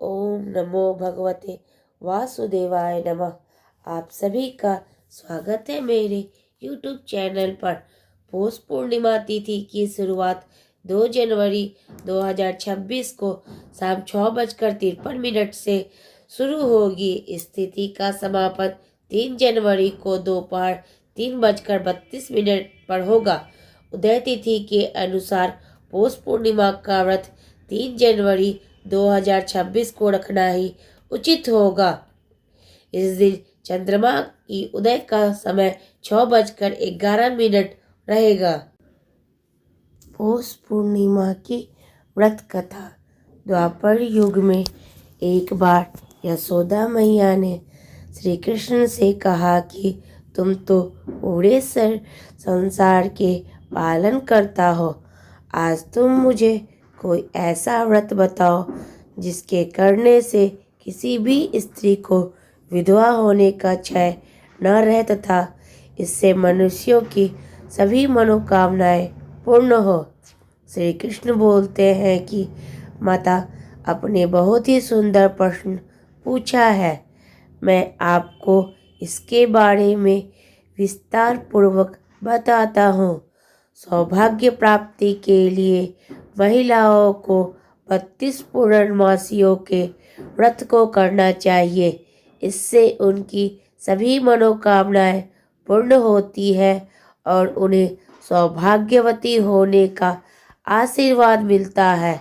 ओम नमो भगवते वासुदेवाय नमः। आप सभी का स्वागत है मेरे YouTube चैनल पर। पौष पूर्णिमा तिथि की शुरुआत 2 जनवरी 2026 को शाम 6:53 से शुरू होगी। इस तिथि का समापन 3 जनवरी को दोपहर 3:32 पर होगा। उदय तिथि के अनुसार पौष पूर्णिमा का व्रत 3 जनवरी 2026 को रखना ही उचित होगा। इस दिन चंद्रमा की उदय का समय 6:11 रहेगा। पौष पूर्णिमा की व्रत कथा। द्वापर युग में एक बार यशोदा मैया ने श्री कृष्ण से कहा कि तुम तो पूरे संसार के पालन करता हो, आज तुम मुझे कोई ऐसा व्रत बताओ जिसके करने से किसी भी स्त्री को विधवा होने का क्षय न रहे तथा इससे मनुष्यों की सभी मनोकामनाएं पूर्ण हो। श्री कृष्ण बोलते हैं कि माता, आपने बहुत ही सुंदर प्रश्न पूछा है। मैं आपको इसके बारे में विस्तार पूर्वक बताता हूँ। सौभाग्य प्राप्ति के लिए महिलाओं को 32 पूर्णमासियों के व्रत को करना चाहिए। इससे उनकी सभी मनोकामनाएं पूर्ण होती है और उन्हें सौभाग्यवती होने का आशीर्वाद मिलता है।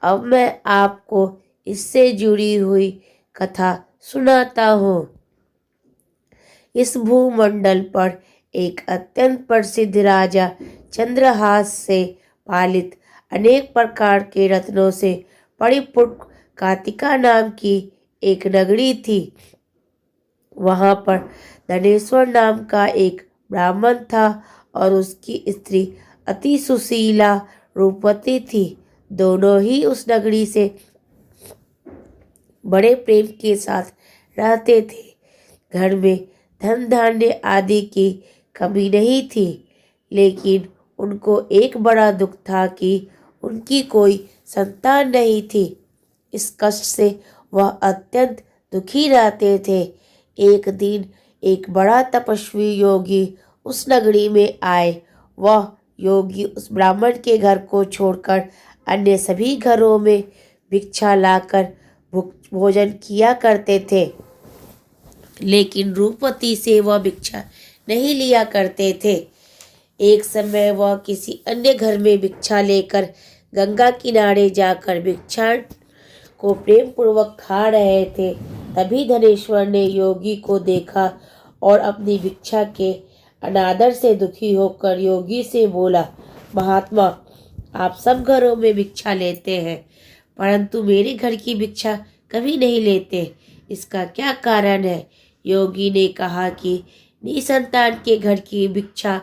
अब मैं आपको इससे जुड़ी हुई कथा सुनाता हूँ। इस भूमंडल पर एक अत्यंत प्रसिद्ध राजा चंद्रहास से पालित अनेक प्रकार के रत्नों से परिपूर्ण कार्तिका नाम की एक नगरी थी। वहां पर धनेश्वर नाम का एक ब्राह्मण था और उसकी स्त्री अति सुशीला रूपवती थी। दोनों ही उस नगरी से बड़े प्रेम के साथ रहते थे। घर में धन धान्य आदि की कमी नहीं थी, लेकिन उनको एक बड़ा दुख था कि उनकी कोई संतान नहीं थी। इस कष्ट से वह अत्यंत दुखी रहते थे। एक दिन एक बड़ा तपस्वी योगी उस नगरी में आए। वह योगी उस ब्राह्मण के घर को छोड़कर अन्य सभी घरों में भिक्षा लाकर भोजन किया करते थे, लेकिन रूपवती से वह भिक्षा नहीं लिया करते थे। एक समय वह किसी अन्य घर में भिक्षा लेकर गंगा किनारे जाकर भिक्षा को प्रेम पूर्वक खा रहे थे। तभी धनेश्वर ने योगी को देखा और अपनी भिक्षा के अनादर से दुखी होकर योगी से बोला, महात्मा, आप सब घरों में भिक्षा लेते हैं, परंतु मेरे घर की भिक्षा कभी नहीं लेते। इसका क्या कारण है? योगी ने कहा कि निसंतान के घर की भिक्षा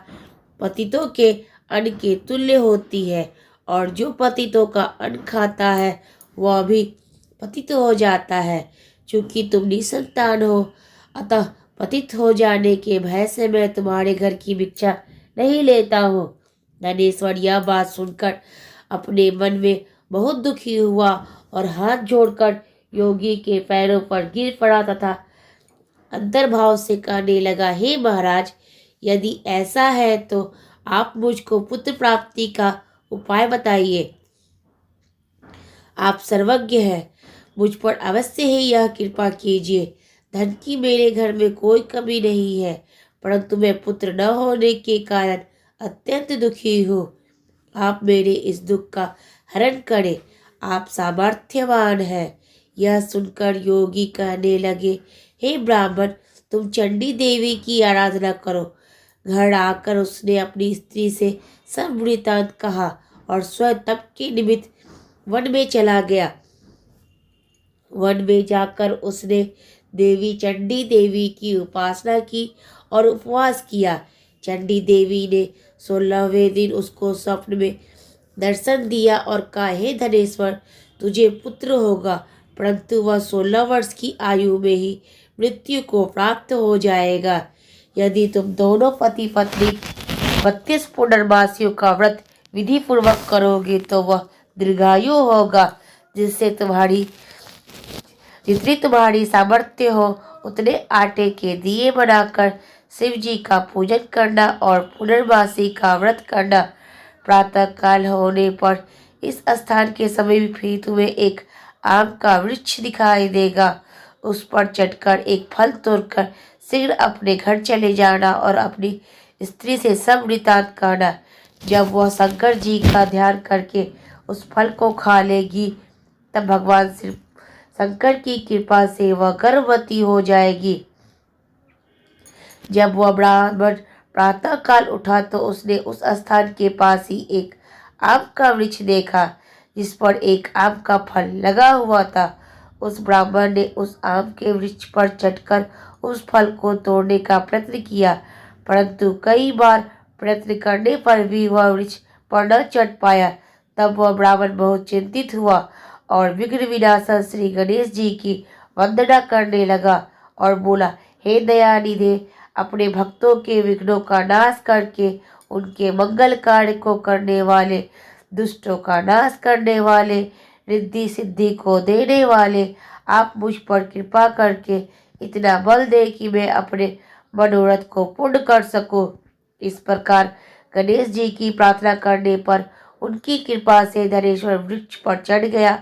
पतितों के अन्न के तुल्य होती है, और जो पतितों का अन्न खाता है वह भी पतित हो जाता है। चूंकि तुम निसंतान हो, अतः पतित हो जाने के भय से मैं तुम्हारे घर की भिक्षा नहीं लेता हूँ। धनेश्वर यह बात सुनकर अपने मन में बहुत दुखी हुआ और हाथ जोड़कर योगी के पैरों पर गिर पड़ा तथा अंतर्भाव से कहने लगा, हे महाराज, यदि ऐसा है तो आप मुझको पुत्र प्राप्ति का उपाय बताइए। आप सर्वज्ञ हैं, मुझ पर अवश्य ही यह कृपा कीजिए। धन की मेरे घर में कोई कमी नहीं है, परंतु मैं पुत्र न होने के कारण अत्यंत दुखी हूँ। आप मेरे इस दुख का हरण करें, आप सामर्थ्यवान हैं। यह सुनकर योगी कहने लगे, हे ब्राह्मण, तुम चंडी देवी की आराधना करो। घर आकर उसने अपनी स्त्री से सब वृत्तांत कहा और स्वयं तप के निमित्त वन में चला गया। वन में जाकर उसने देवी चंडी देवी की उपासना की और उपवास किया। चंडी देवी ने 16वें दिन उसको स्वप्न में दर्शन दिया और कहा, हे धनेश्वर, तुझे पुत्र होगा, परंतु वह 16 वर्ष की आयु में ही मृत्यु को प्राप्त हो जाएगा। यदि तुम दोनों पति पत्नी 32 पूर्णमासियों का व्रत विधि पूर्वक करोगे तो वह दीर्घायु होगा, जिससे तुम्हारी जितनी तुम्हारी सामर्थ्य हो उतने आटे के दिए बनाकर शिव जी का पूजन करना और पुनर्मासी का व्रत करना। प्रातः काल होने पर इस स्थान के समीप ही तुम्हें एक आम का वृक्ष दिखाई देगा। उस पर चढ़कर एक फल तोड़कर शीघ्र अपने घर चले जाना और अपनी स्त्री से सब वृतांत कहना। जब वह शंकर जी का ध्यान करके उस फल को खा लेगी तब भगवान शंकर की कृपा से वह गर्भवती हो जाएगी। जब वह ब्राह्मण प्रातः काल उठा तो उसने उस स्थान के पास ही एक आम का वृक्ष देखा जिस पर एक आम का फल लगा हुआ था। उस ब्राह्मण ने उस आम के वृक्ष पर चढ़कर उस फल को तोड़ने का प्रयत्न किया, परंतु कई बार प्रयत्न करने पर भी वह वृक्ष पर न चढ़ पाया। तब वह ब्राह्मण बहुत चिंतित हुआ और विघ्न विनाशक श्री गणेश जी की वंदना करने लगा और बोला, हे दयानिधे, अपने भक्तों के विघ्नों का नाश करके उनके मंगल कार्य को करने वाले, दुष्टों का नाश करने वाले, रिद्धि सिद्धि को देने वाले, आप मुझ पर कृपा करके इतना बल दे कि मैं अपने मनोरथ को पूर्ण कर सकूं। इस प्रकार गणेश जी की प्रार्थना करने पर उनकी कृपा से धनेश्वर वृक्ष पर चढ़ गया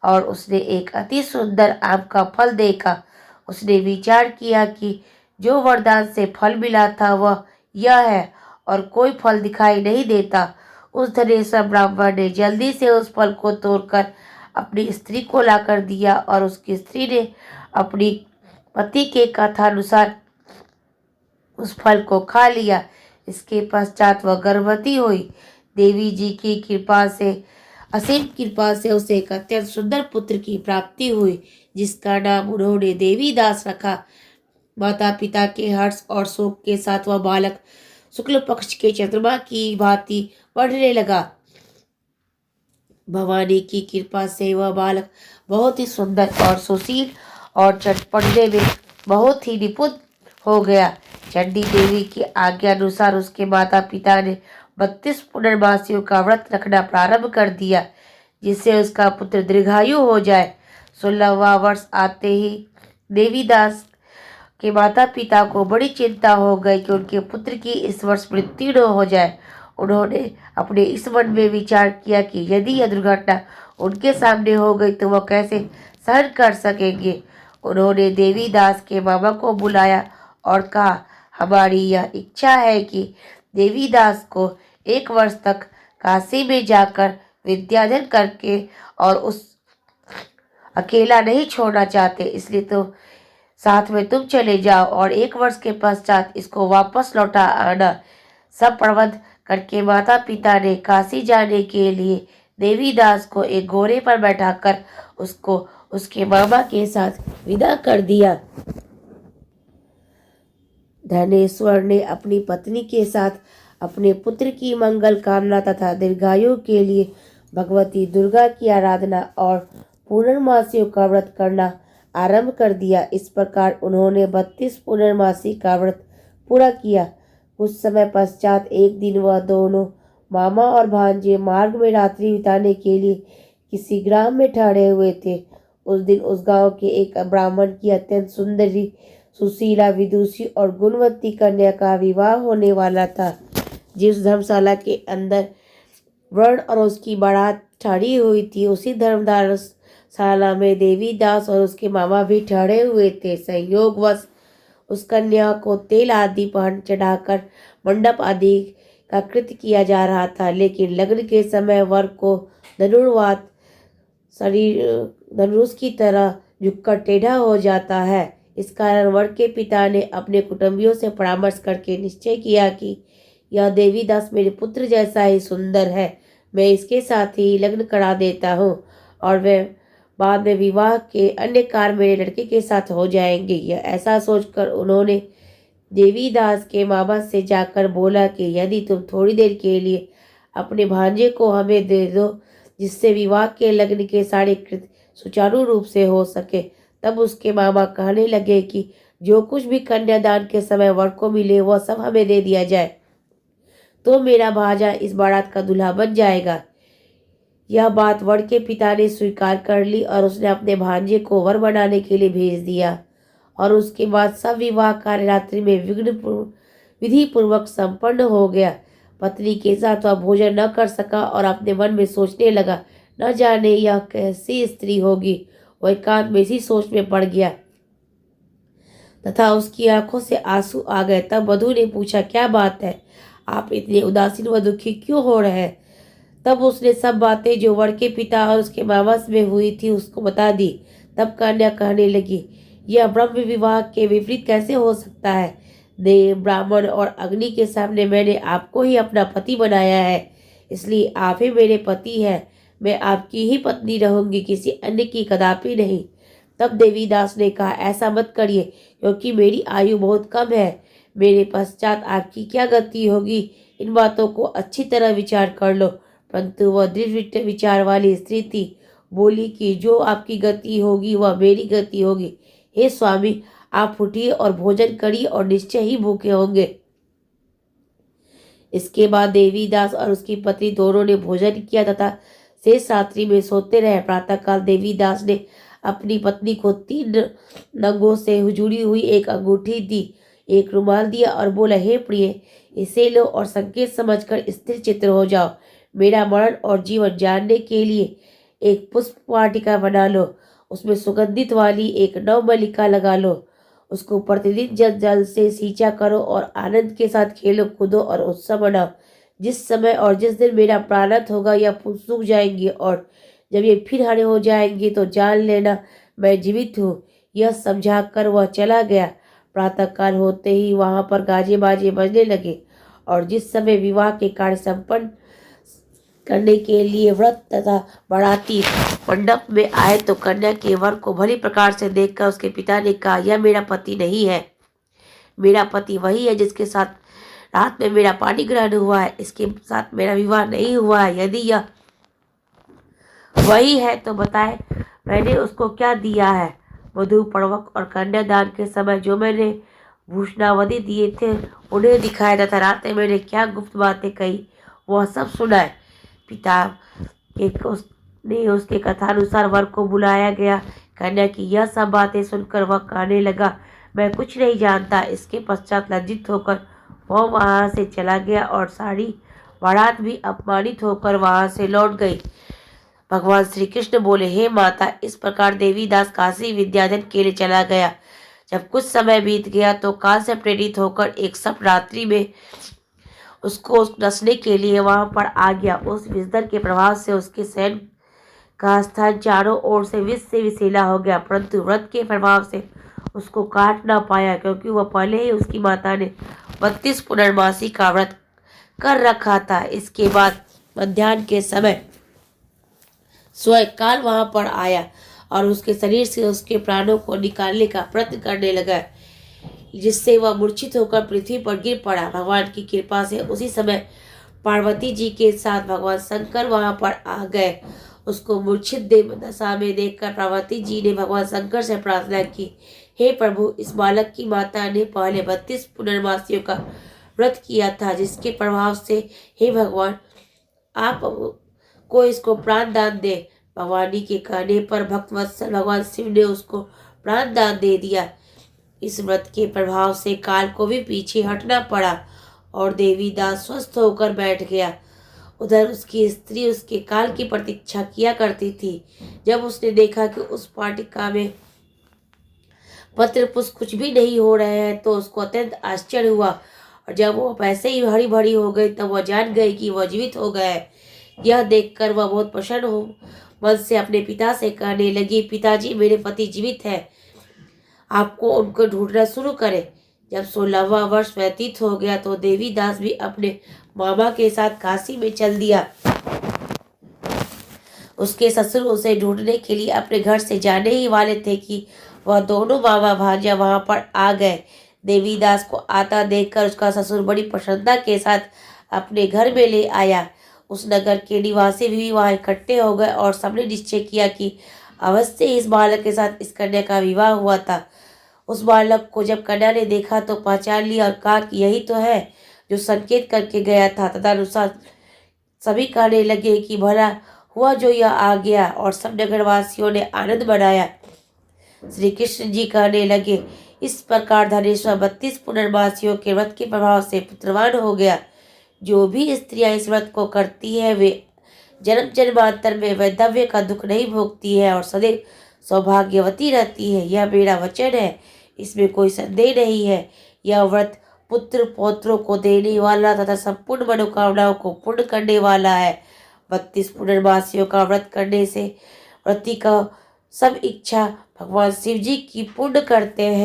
और उसने एक अति सुंदर आम का फल देखा। उसने विचार किया कि जो वरदान से फल मिला था वह यह है और कोई फल दिखाई नहीं देता। उस धनेश्वर ब्राह्मण ने जल्दी से उस फल को तोड़कर अपनी स्त्री को लाकर दिया और उसकी स्त्री ने अपनी पति के कथानुसार उस फल को खा लिया। इसके पश्चात वह गर्भवती हुई। देवी जी की कृपा से, असीम कृपा से उसे एक अत्यंत सुंदर पुत्र की प्राप्ति हुई जिसका नाम उन्होंने देवी दास रखा। माता पिता के हर्ष और शोक के साथ वह बालक शुक्ल पक्ष के चंद्रमा की भांति बढ़ने लगा। भवानी की कृपा से वह बालक बहुत ही सुंदर और सुशील और पढ़ने में बहुत ही निपुण हो गया। चंडी देवी की आज्ञा अनुसार उसके माता पिता ने 32 पुनर्मासियों का व्रत रखना प्रारंभ कर दिया जिससे उसका पुत्र दीर्घायु हो जाए। 16वां वर्ष आते ही देवीदास के माता पिता को बड़ी चिंता हो गई कि उनके पुत्र की इस वर्ष मृत्यु न हो जाए। उन्होंने अपने इस मन में विचार किया कि यदि यह दुर्घटना उनके सामने हो गई तो वह कैसे सहन कर सकेंगे। उन्होंने देवीदास के मामा को बुलाया और कहा, हमारी यह इच्छा है कि देवीदास को 1 वर्ष तक काशी में जाकर विद्याध्ययन करके और उस अकेला नहीं छोड़ना चाहते, इसलिए तो साथ में तुम चले जाओ और 1 वर्ष के पश्चात इसको वापस लौटा आना। सब प्रबंध करके माता पिता ने काशी जाने के लिए देवीदास को एक घोड़े पर बैठाकर उसको उसके मामा के साथ विदा कर दिया। धनेश्वर ने अपनी पत्नी के साथ अपने पुत्र की मंगल कामना तथा दीर्घायु के लिए भगवती दुर्गा की आराधना और पूर्णमासियों का व्रत करना आरंभ कर दिया। इस प्रकार उन्होंने 32 पूर्णमासी का व्रत पूरा किया। कुछ समय पश्चात एक दिन वह दोनों मामा और भांजे मार्ग में रात्रि बिताने के लिए किसी ग्राम में ठहरे हुए थे। उस दिन उस गांव के एक ब्राह्मण की अत्यंत सुंदरी, सुशीला, विदुषी और गुणवती कन्या का विवाह होने वाला था। जिस धर्मशाला के अंदर वर्ण और उसकी बारात ठहरी हुई थी उसी धर्मशाला में देवीदास और उसके मामा भी ठहरे हुए थे। संयोगवश उस कन्या को तेल आदि पहन चढ़ाकर मंडप आदि का कृत्य किया जा रहा था, लेकिन लग्न के समय वर को धनुर्वात शरीर धनुष की तरह झुककर टेढ़ा हो जाता है। इस कारण वर के पिता ने अपने कुटुंबियों से परामर्श करके निश्चय किया कि यह देवीदास मेरे पुत्र जैसा ही सुंदर है, मैं इसके साथ ही लग्न करा देता हूँ और वह बाद में विवाह के अन्य कार्य मेरे लड़के के साथ हो जाएंगे। यह ऐसा सोचकर उन्होंने देवीदास के मामा से जाकर बोला कि यदि तुम थोड़ी देर के लिए अपने भांजे को हमें दे दो जिससे विवाह के लग्न के सारे कृत्य सुचारू रूप से हो सके। तब उसके मामा कहने लगे कि जो कुछ भी कन्यादान के समय वर को मिले वह सब हमें दे दिया जाए तो मेरा भांजा इस बारात का दूल्हा बन जाएगा। यह बात वर के पिता ने स्वीकार कर ली और उसने अपने भांजे को वर बनाने के लिए भेज दिया। और उसके बाद सब विवाह कार्य रात्रि में विधि पूर्वक संपन्न हो गया। पत्नी के साथ वह भोजन न कर सका और अपने मन में सोचने लगा, न जाने यह कैसी स्त्री होगी। वह एकांत में इसी सोच में पड़ गया तथा उसकी आंखों से आंसू आ गए। तब वधू ने पूछा, क्या बात है, आप इतने उदासीन व दुखी क्यों हो रहे हैं? तब उसने सब बातें जो वर के पिता और उसके मामा में हुई थी उसको बता दी। तब कन्या कहने लगी, यह ब्रह्म विवाह के विपरीत कैसे हो सकता है? देव, ब्राह्मण और अग्नि के सामने मैंने आपको ही अपना पति बनाया है, इसलिए आप ही मेरे पति हैं। मैं आपकी ही पत्नी रहूंगी, किसी अन्य की कदापि नहीं। तब देवीदास ने कहा, ऐसा मत करिए, क्योंकि मेरी आयु बहुत कम है। मेरे पश्चात आपकी क्या गति होगी, इन बातों को अच्छी तरह विचार कर लो। परंतु वह दृढ़ विचार वाली स्त्री थी। बोली कि जो आपकी गति होगी वह मेरी गति होगी। हे स्वामी, आप उठिए और भोजन करिए और निश्चय ही भूखे होंगे। इसके बाद देवीदास और उसकी पत्नी दोनों ने भोजन किया तथा शेष रात्रि में सोते रहे। प्रातःकाल देवीदास ने अपनी पत्नी को 3 नंगों से जुड़ी हुई एक अंगूठी दी, एक रुमाल दिया और बोला, हे प्रिय, इसे लो और संकेत समझकर स्थिर चित्र हो जाओ। मेरा मरण और जीवन जानने के लिए एक पुष्प वाटिका बना लो, उसमें सुगंधित वाली एक नवमल्लिका लगा लो। उसको प्रतिदिन जल से सींचा करो और आनंद के साथ खेलो कूदो और उत्सव मनाओ। जिस समय और जिस दिन मेरा प्राणत होगा यह फूल सूख जाएंगे और जब ये फिर हरे हो जाएंगे तो जान लेना मैं जीवित हूँ। यह समझा कर वह चला गया। प्रातःकाल होते ही वहां पर गाजे बाजे बजने लगे और जिस समय विवाह के कार्य संपन्न करने के लिए व्रत तथा बाराती मंडप में आए तो कन्या के वर को भली प्रकार से देखकर उसके पिता ने कहा, यह मेरा पति नहीं है। मेरा पति वही है जिसके साथ रात में मेरा पानी ग्रहण हुआ है, इसके साथ मेरा विवाह नहीं हुआ है। यदि यह वही है तो बताए मैंने उसको क्या दिया है। वधू पर्वक और कन्यादान के समय जो मैंने भूषणावधि दिए थे उन्हें दिखाया तथा रात में मैंने क्या गुप्त बातें कही वह सब सुनाए। पिता ने उसके कथानुसार वर को बुलाया गया। कन्या की यह सब बातें सुनकर वह कहने लगा, मैं कुछ नहीं जानता। इसके पश्चात लज्जित होकर वह वहां से चला गया और सारी बारात भी अपमानित होकर वहां से लौट गई। भगवान श्री कृष्ण बोले, हे माता, इस प्रकार देवीदास काशी विद्याधन के लिए चला गया। जब कुछ समय बीत गया तो काल से प्रेरित होकर एक सप्त रात्रि में उसको नसने के लिए वहां पर आ गया। उस विषधर के प्रभाव से उसके शयन का स्थान चारों ओर से विष से विषैला हो गया, परंतु व्रत के प्रभाव से उसको काट ना पाया, क्योंकि वह पहले ही उसकी माता ने 32 पुनर्मासी का व्रत कर रखा था। इसके बाद मध्याह्न के समय स्वयं काल वहां पर आया और उसके शरीर से उसके प्राणों को निकालने का प्रयत्न करने लगा, जिससे वह मूर्छित होकर पृथ्वी पर गिर पड़ा। भगवान की कृपा से उसी समय पार्वती जी के साथ भगवान शंकर वहां पर आ गए। उसको मूर्छित दशा में देखकर पार्वती जी ने भगवान शंकर से प्रार्थना की, हे प्रभु, इस बालक की माता ने पहले 32 पुनर्मासियों का व्रत किया था, जिसके प्रभाव से हे भगवान आप को इसको प्राण दान दे। भगवानी के कहने पर भक्तवत्सल भगवान शिव ने उसको प्राण दान दे दिया। इस व्रत के प्रभाव से काल को भी पीछे हटना पड़ा और देवीदास स्वस्थ होकर बैठ गया। उधर उसकी स्त्री उसके काल की प्रतीक्षा किया करती थी। जब उसने देखा कि उस वाटिका में पत्र पुष्प कुछ भी नहीं हो रहे हैं तो उसको अत्यंत आश्चर्य हुआ, और जब वो वैसे ही हरी भरी हो गई तब वह जान गई कि वह जीवित हो गए। यह देखकर वह बहुत प्रसन्न हो मन से अपने पिता से कहने लगी, पिताजी, मेरे पति जीवित हैं, आपको उनको ढूंढना शुरू करें। जब 16वां वर्ष व्यतीत हो गया तो देवीदास भी अपने मामा के साथ काशी में चल दिया। उसके ससुर उसे ढूंढने के लिए अपने घर से जाने ही वाले थे कि वह दोनों मामा भांजा वहां पर आ गए। देवीदास को आता देखकर उसका ससुर बड़ी प्रसन्नता के साथ अपने घर में ले आया। उस नगर के निवासी भी वहां इकट्ठे हो गए और सबने निश्चय किया कि अवश्य इस बालक के साथ इस कन्या का विवाह हुआ था। उस बालक को जब कन्या ने देखा तो पहचान लिया और कहा कि यही तो है जो संकेत करके गया था। तदनुसार सभी कहने लगे कि भला हुआ जो यह आ गया और सब नगरवासियों ने आनंद मनाया। श्री कृष्ण जी कहने लगे, इस प्रकार धनेश्वर 32 पुनर्वासियों के व्रत के प्रभाव से पुत्रवान हो गया। जो भी स्त्रियां इस व्रत को करती है वे जन्म जन्मांतर में वैधव्य का दुख नहीं भोगती है और सदैव सौभाग्यवती रहती है। यह मेरा वचन है, इसमें कोई संदेह नहीं है। यह व्रत पुत्र पौत्रों को देने वाला तथा संपूर्ण मनोकामनाओं को पूर्ण करने वाला है। 32 पुनर्वासियों का व्रत करने से व्रती का सब इच्छा भगवान शिव जी की पूर्ण करते हैं।